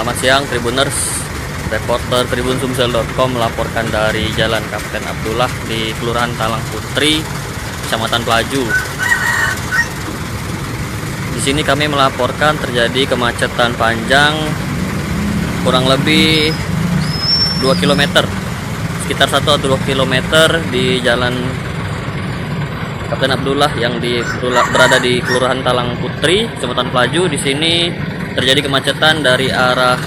Selamat siang Tribuners, reporter TribunSumsel.com melaporkan dari Jalan Kapten Abdullah di Kelurahan Talang Putri, Kecamatan Pelaju. Di sini kami melaporkan terjadi kemacetan panjang kurang lebih 2 km, sekitar 1 atau 2 km di Jalan Kapten Abdullah yang berada di Kelurahan Talang Putri, Kecamatan Pelaju. Di sini terjadi kemacetan dari arah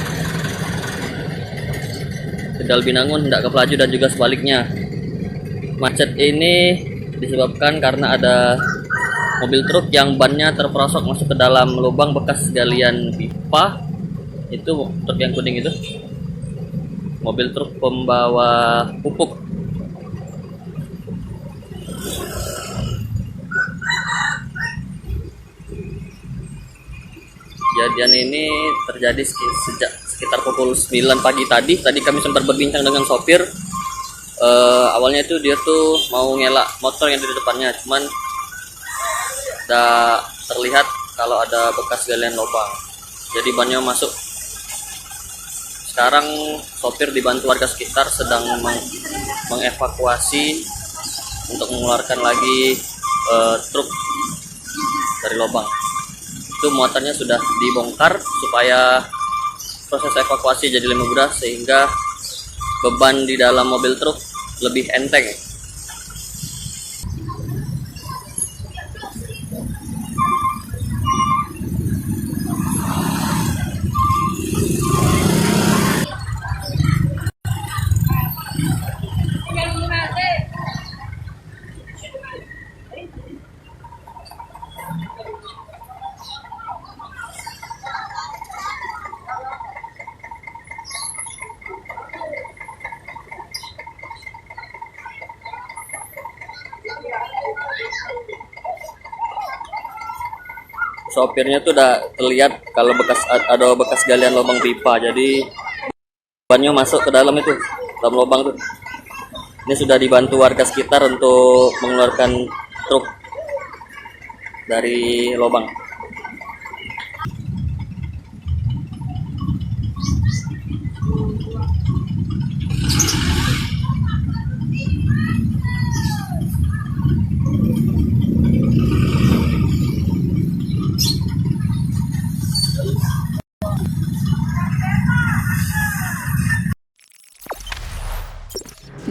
Tegal Binangun hendak ke Pelaju dan juga sebaliknya. Macet ini disebabkan karena ada mobil truk yang bannya terperosok masuk ke dalam lubang bekas galian pipa. Itu truk yang kuning itu, mobil truk pembawa pupuk. Kejadian ini terjadi sejak sekitar pukul 9 pagi tadi. Tadi kami sempat berbincang dengan sopir. Awalnya itu dia tuh mau ngelak motor yang di depannya, cuman udah terlihat kalau ada bekas galian lubang, jadi bannya masuk. Sekarang sopir dibantu warga sekitar sedang mengevakuasi untuk mengeluarkan lagi truk dari lubang. Itu muatannya sudah dibongkar supaya proses evakuasi jadi lebih mudah, sehingga beban di dalam mobil truk lebih enteng. Sopirnya tuh udah terlihat kalau ada bekas galian lubang pipa, jadi bannya masuk ke dalam itu, dalam lubang tuh. Ini sudah dibantu warga sekitar untuk mengeluarkan truk dari lubang.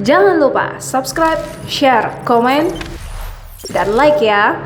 Jangan lupa subscribe, share, komen, dan like ya.